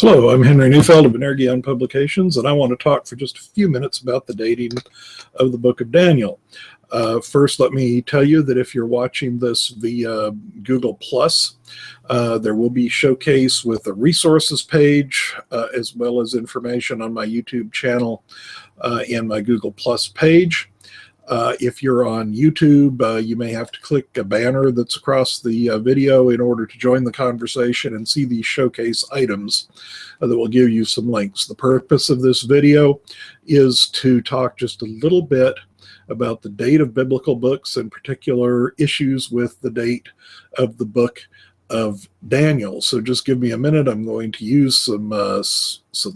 Hello, I'm Henry Neufeld of Energeon Publications, and I want to talk for just a few minutes about the dating of the Book of Daniel. First, let me tell you that if you're watching this via Google+, there will be a showcase with a resources page, as well as information on my YouTube channel and my Google+ page. If you're on YouTube, you may have to click a banner that's across the video in order to join the conversation and see these showcase items that will give you some links. The purpose of this video is to talk just a little bit about the date of biblical books, in particular issues with the date of the book of Daniel. So just give me a minute. I'm going to use some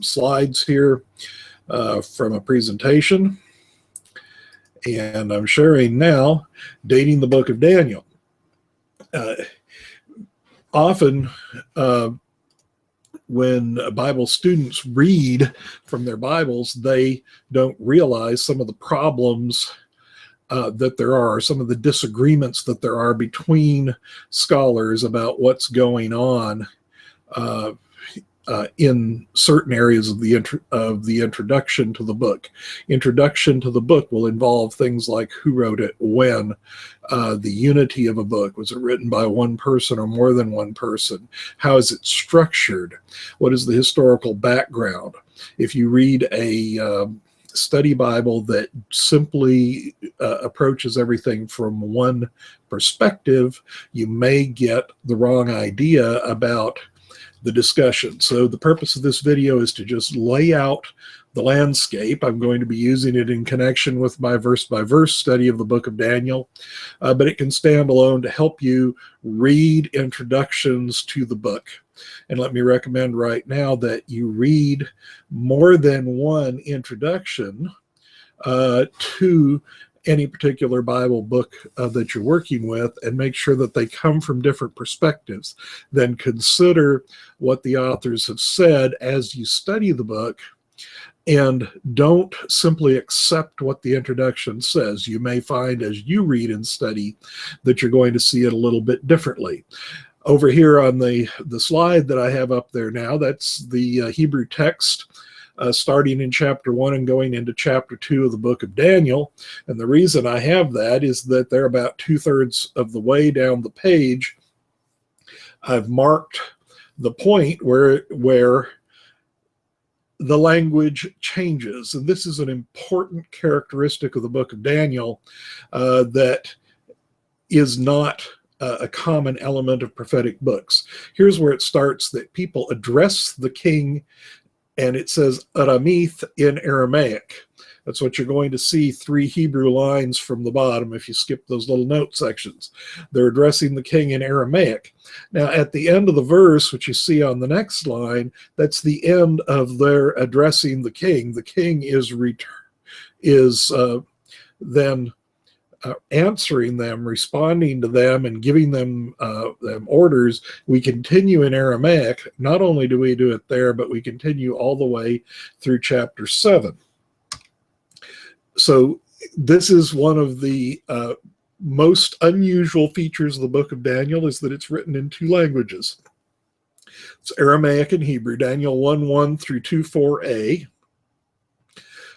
slides here from a presentation. And I'm sharing now, dating the book of Daniel. Often, when Bible students read from their Bibles, they don't realize some of the problems that there are, some of the disagreements that there are between scholars about what's going on in certain areas of the introduction to the book. Introduction to the book will involve things like who wrote it, when, the unity of a book. Was it written by one person or more than one person? How is it structured? What is the historical background? If you read a study Bible that simply approaches everything from one perspective, you may get the wrong idea about the discussion. So the purpose of this video is to just lay out the landscape. I'm going to be using it in connection with my verse-by-verse study of the book of Daniel, but it can stand alone to help you read introductions to the book. And let me recommend right now that you read more than one introduction to any particular Bible book that you're working with, and make sure that they come from different perspectives. Then consider what the authors have said as you study the book, and don't simply accept what the introduction says. You may find as you read and study that you're going to see it a little bit differently. Over here on the slide that I have up there now, that's the Hebrew text, starting in chapter 1 and going into chapter 2 of the book of Daniel. And the reason I have that is that they're about 2/3 of the way down the page. I've marked the point where the language changes. And this is an important characteristic of the book of Daniel that is not a common element of prophetic books. Here's where it starts, that people address the king, and it says Aramith in Aramaic. That's what you're going to see, 3 Hebrew lines from the bottom if you skip those little note sections. They're addressing the king in Aramaic. Now at the end of the verse, which you see on the next line, that's the end of their addressing the king. The king is then answering them, responding to them, and giving them orders. We continue in Aramaic. Not only do we do it there, but we continue all the way through chapter 7. So this is one of the most unusual features of the book of Daniel, is that it's written in 2 languages. It's Aramaic and Hebrew. Daniel 1:1 through 2:4a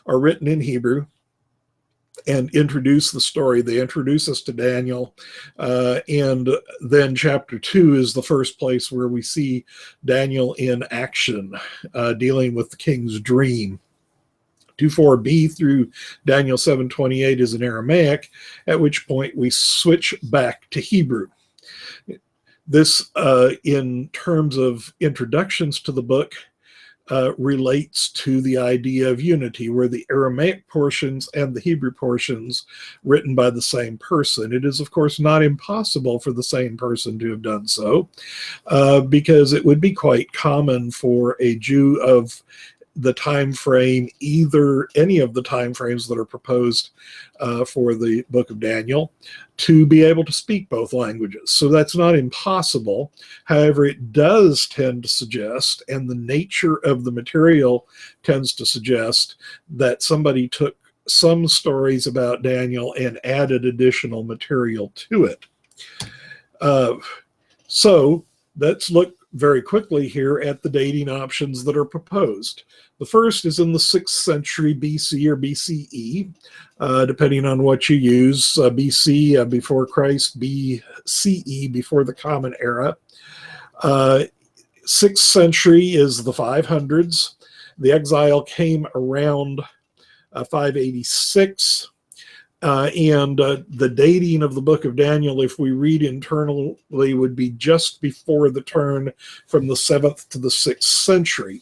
are written in Hebrew and introduce the story. They introduce us to Daniel, and then chapter 2 is the first place where we see Daniel in action, dealing with the king's dream. 2:4b through Daniel 7:28 is in Aramaic, at which point we switch back to Hebrew. This, in terms of introductions to the book, relates to the idea of unity, where the Aramaic portions and the Hebrew portions written by the same person. It is, of course, not impossible for the same person to have done so, because it would be quite common for a Jew of the time frame, either any of the time frames that are proposed for the book of Daniel, to be able to speak both languages. So that's not impossible. However, it does tend to suggest, and the nature of the material tends to suggest, that somebody took some stories about Daniel and added additional material to it. So let's look very quickly here at the dating options that are proposed. The first is in the 6th century BC or BCE, depending on what you use. BC before Christ, BCE before the Common Era. 6th century is the 500s. The exile came around 586. The dating of the book of Daniel, if we read internally, would be just before the turn from the 7th to the 6th century,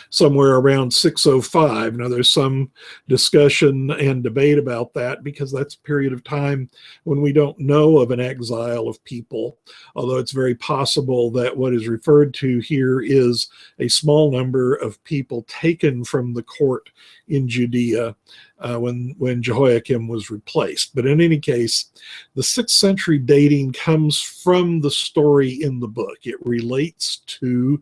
somewhere around 605. Now, there's some discussion and debate about that because that's a period of time when we don't know of an exile of people, although it's very possible that what is referred to here is a small number of people taken from the court in Judea when Jehoiakim was replaced. But in any case, the 6th century dating comes from the story in the book. It relates to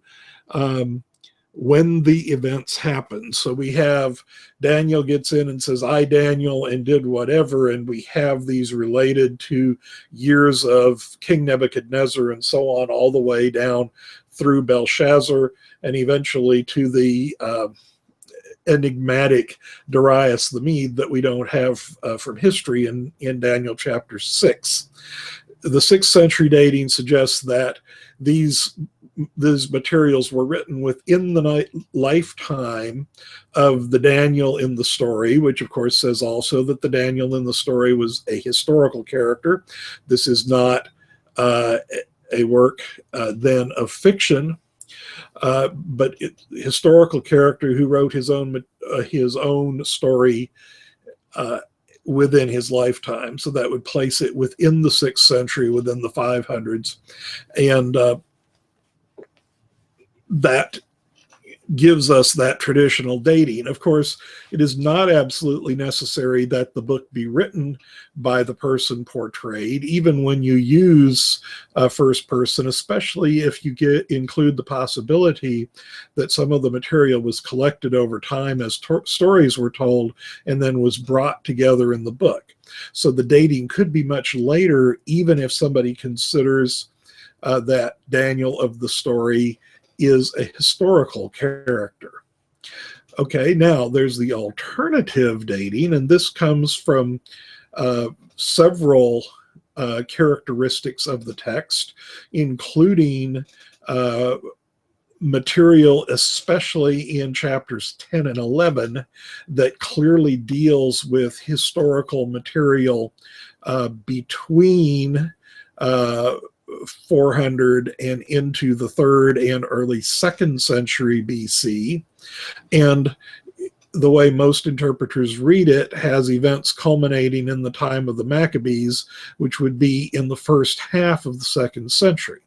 when the events happen. So we have Daniel gets in and says, I, Daniel, and did whatever, and we have these related to years of King Nebuchadnezzar and so on, all the way down through Belshazzar, and eventually to the enigmatic Darius the Mede that we don't have from history in Daniel chapter 6. The 6th century dating suggests that these materials were written within the lifetime of the Daniel in the story, which of course says also that the Daniel in the story was a historical character. This is not a work then of fiction, but historical character who wrote his own story within his lifetime. So that would place it within the 6th century, within the 500s. And that gives us that traditional dating. Of course, it is not absolutely necessary that the book be written by the person portrayed, even when you use first person, especially if you include the possibility that some of the material was collected over time as stories were told and then was brought together in the book. So the dating could be much later, even if somebody considers that Daniel of the story is a historical character. Okay, now there's the alternative dating, and this comes from several characteristics of the text, including material, especially in chapters 10 and 11, that clearly deals with historical material between 400 and into the 3rd and early 2nd century BC. And the way most interpreters read it has events culminating in the time of the Maccabees, which would be in the first half of the 2nd century.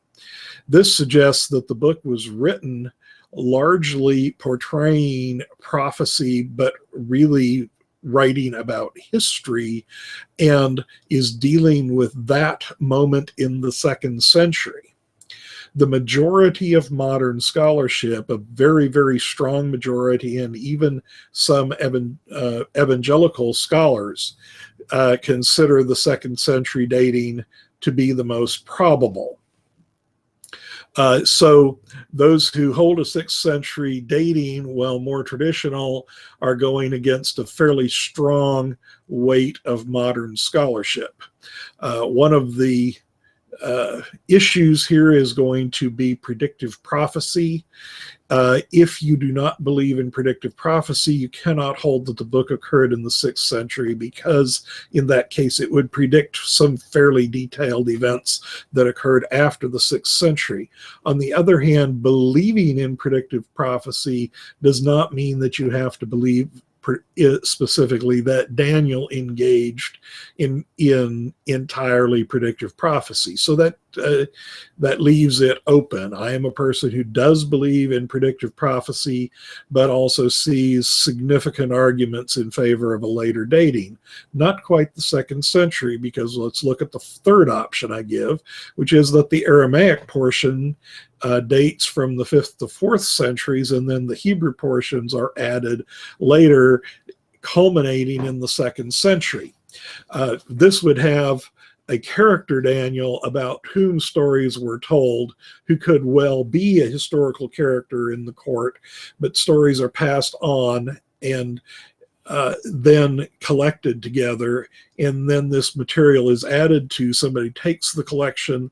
This suggests that the book was written largely portraying prophecy, but really writing about history, and is dealing with that moment in the 2nd century. The majority of modern scholarship, a very, very strong majority, and even some evangelical scholars consider the 2nd century dating to be the most probable. So those who hold a 6th century dating, while more traditional, are going against a fairly strong weight of modern scholarship. One of the issues here is going to be predictive prophecy. If you do not believe in predictive prophecy, you cannot hold that the book occurred in the 6th century, because in that case it would predict some fairly detailed events that occurred after the 6th century. On the other hand, believing in predictive prophecy does not mean that you have to believe specifically that Daniel engaged in entirely predictive prophecy. So that leaves it open. I am a person who does believe in predictive prophecy, but also sees significant arguments in favor of a later dating. Not quite the 2nd century, because let's look at the 3rd option I give, which is that the Aramaic portion dates from the 5th to 4th centuries, and then the Hebrew portions are added later, culminating in the 2nd century. This would have a character Daniel about whom stories were told, who could well be a historical character in the court, but stories are passed on and then collected together, and then this material is added to. Somebody takes the collection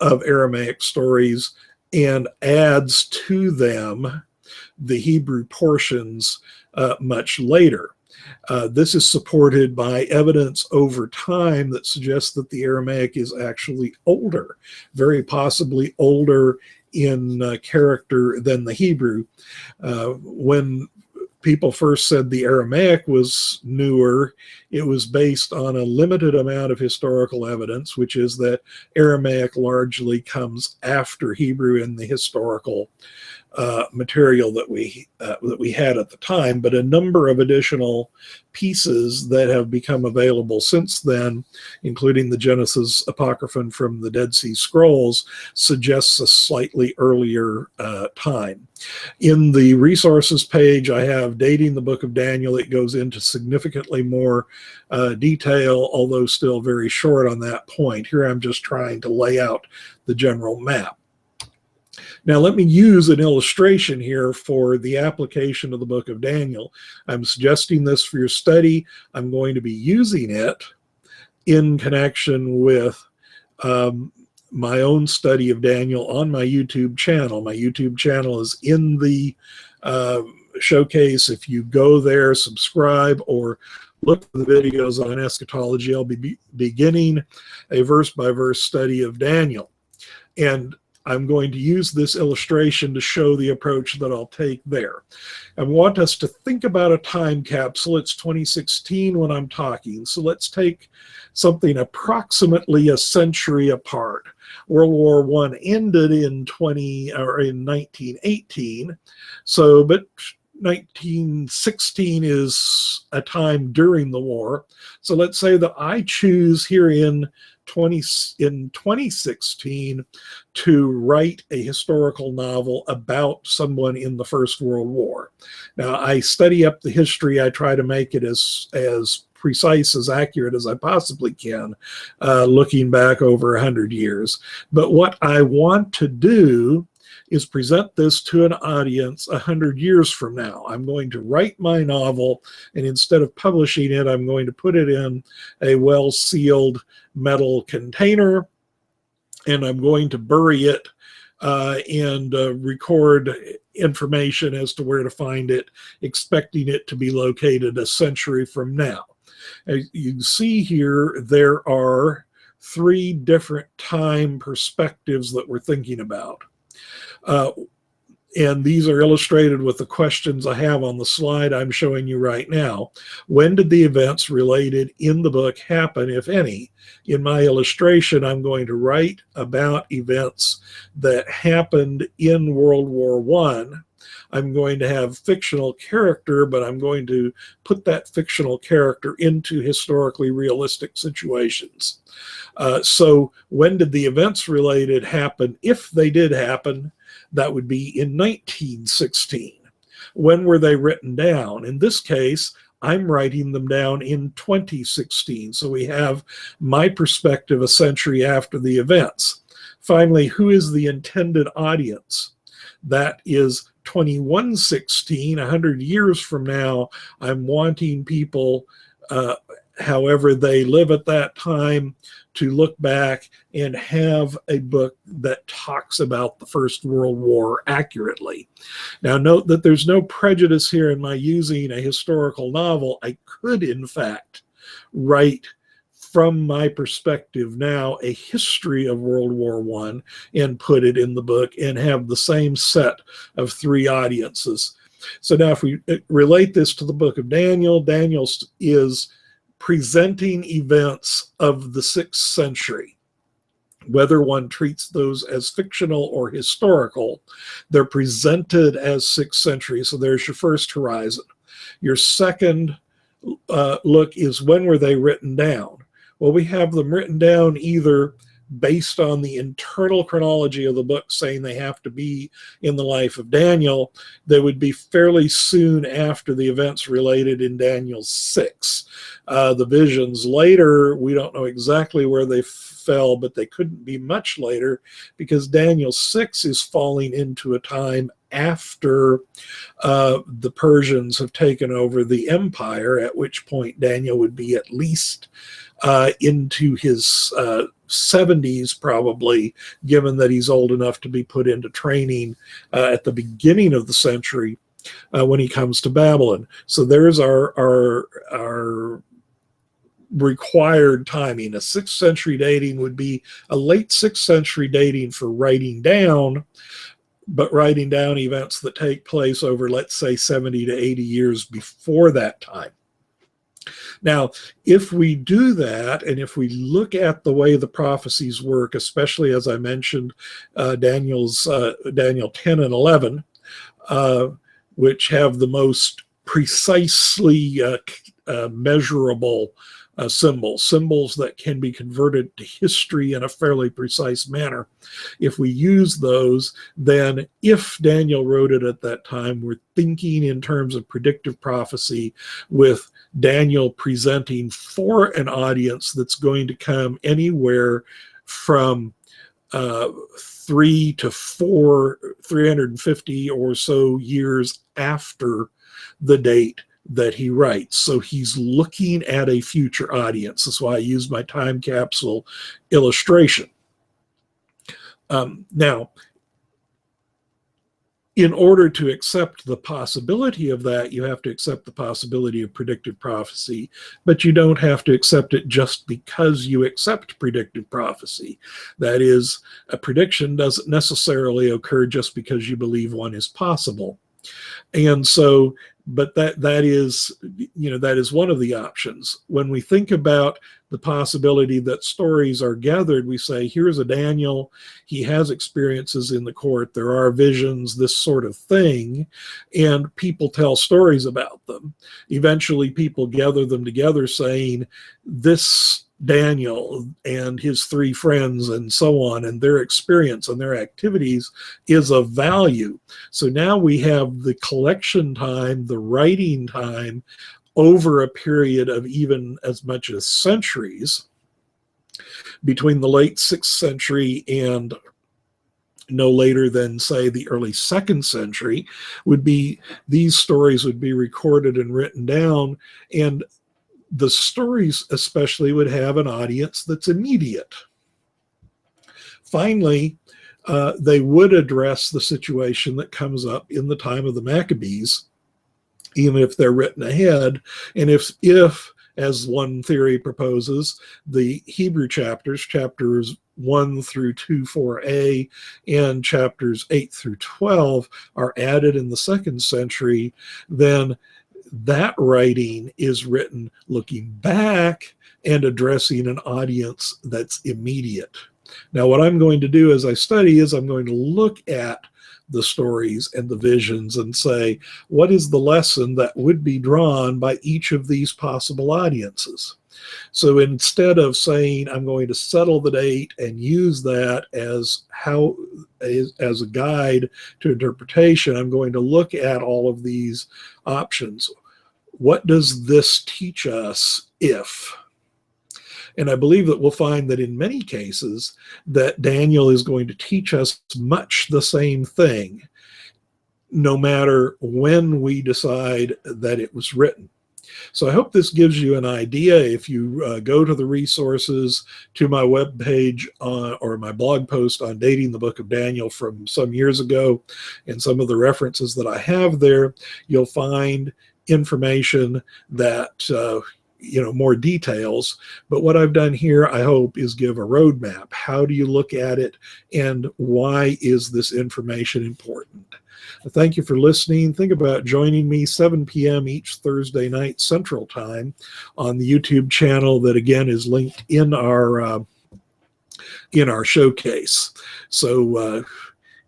of Aramaic stories and adds to them the Hebrew portions much later. This is supported by evidence over time that suggests that the Aramaic is actually older, very possibly older in character than the Hebrew. When people first said the Aramaic was newer, it was based on a limited amount of historical evidence, which is that Aramaic largely comes after Hebrew in the historical material that we had at the time, but a number of additional pieces that have become available since then, including the Genesis Apocryphon from the Dead Sea Scrolls, suggests a slightly earlier time. In the resources page, I have dating the book of Daniel. It goes into significantly more detail, although still very short on that point. Here I'm just trying to lay out the general map. Now, let me use an illustration here for the application of the book of Daniel. I'm suggesting this for your study. I'm going to be using it in connection with my own study of Daniel on my YouTube channel. My YouTube channel is in the showcase. If you go there, subscribe, or look for the videos on eschatology, I'll be beginning a verse-by-verse study of Daniel. And I'm going to use this illustration to show the approach that I'll take there. I want us to think about a time capsule. It's 2016 when I'm talking. So let's take something approximately a century apart. World War I ended in 1918. So, but 1916 is a time during the war. So let's say that I choose here in 2016 to write a historical novel about someone in the First World War. Now, I study up the history. I try to make it as precise, as accurate as I possibly can, looking back over 100 years. But what I want to do is present this to an audience 100 years from now. I'm going to write my novel, and instead of publishing it, I'm going to put it in a well-sealed metal container, and I'm going to bury it and record information as to where to find it, expecting it to be located a century from now. As you can see here, there are 3 different time perspectives that we're thinking about. And these are illustrated with the questions I have on the slide I'm showing you right now. When did the events related in the book happen, if any? In my illustration, I'm going to write about events that happened in World War I. I'm going to have fictional character, but I'm going to put that fictional character into historically realistic situations. So when did the events related happen? If they did happen, that would be in 1916. When were they written down? In this case, I'm writing them down in 2016. So we have my perspective a century after the events. Finally, who is the intended audience? That is 2116, 100 years from now. I'm wanting people, however they live at that time, to look back and have a book that talks about the First World War accurately. Now, note that there's no prejudice here in my using a historical novel. I could, in fact, write from my perspective now a history of World War I and put it in the book and have the same set of 3 audiences. So now if we relate this to the book of Daniel, Daniel is presenting events of the 6th century. Whether one treats those as fictional or historical, they're presented as 6th century. So there's your first horizon. Your second look is when were they written down? Well, we have them written down either based on the internal chronology of the book saying they have to be in the life of Daniel, they would be fairly soon after the events related in Daniel 6. The visions later, we don't know exactly where they fell, but they couldn't be much later because Daniel 6 is falling into a time after the Persians have taken over the empire, at which point Daniel would be at least into his 70s probably, given that he's old enough to be put into training at the beginning of the century when he comes to Babylon. So there's our required timing. A 6th century dating would be a late 6th century dating for writing down, but writing down events that take place over, let's say, 70 to 80 years before that time. Now, if we do that, and if we look at the way the prophecies work, especially as I mentioned, Daniel 10 and 11, which have the most precisely measurable symbols that can be converted to history in a fairly precise manner. If we use those, then if Daniel wrote it at that time, we're thinking in terms of predictive prophecy, with Daniel presenting for an audience that's going to come anywhere from 350 or so years after the date that he writes. So he's looking at a future audience. That's why I used my time capsule illustration. Now, in order to accept the possibility of that, you have to accept the possibility of predictive prophecy, but you don't have to accept it just because you accept predictive prophecy. That is, a prediction doesn't necessarily occur just because you believe one is possible. And so, but that is one of the options. When we think about the possibility that stories are gathered, we say, here's a Daniel, he has experiences in the court, there are visions, this sort of thing, and people tell stories about them. Eventually people gather them together saying, this Daniel and his 3 friends and so on, and their experience and their activities is of value. So now we have the collection time, the writing time, over a period of even as much as centuries between the late 6th century and no later than, say, the early 2nd century. These stories would be recorded and written down, and the stories especially would have an audience that's immediate. Finally, they would address the situation that comes up in the time of the Maccabees, even if they're written ahead. And if as one theory proposes, the Hebrew chapters 1 through 2-4a and chapters 8 through 12 are added in the 2nd century, then that writing is written looking back and addressing an audience that's immediate. Now, what I'm going to do as I study is I'm going to look at the stories and the visions and say, what is the lesson that would be drawn by each of these possible audiences? So instead of saying I'm going to settle the date and use that as a guide to interpretation, I'm going to look at all of these options. What does this teach us if? And I believe that we'll find that in many cases that Daniel is going to teach us much the same thing, no matter when we decide that it was written. So I hope this gives you an idea. If you go to the resources, to my webpage or my blog post on dating the book of Daniel from some years ago, and some of the references that I have there, you'll find information that more details. But what I've done here, I hope, is give a roadmap. How do you look at it, and why is this information important? Thank you for listening. Think about joining me 7 p.m. each Thursday night Central Time on the YouTube channel that, again, is linked in our showcase. So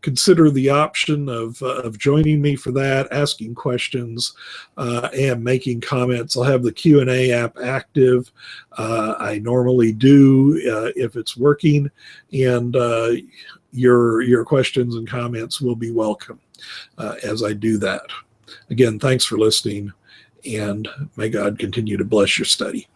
consider the option of joining me for that, asking questions, and making comments. I'll have the Q&A app active. I normally do if it's working, and your questions and comments will be welcome as I do that. Again, thanks for listening, and may God continue to bless your study.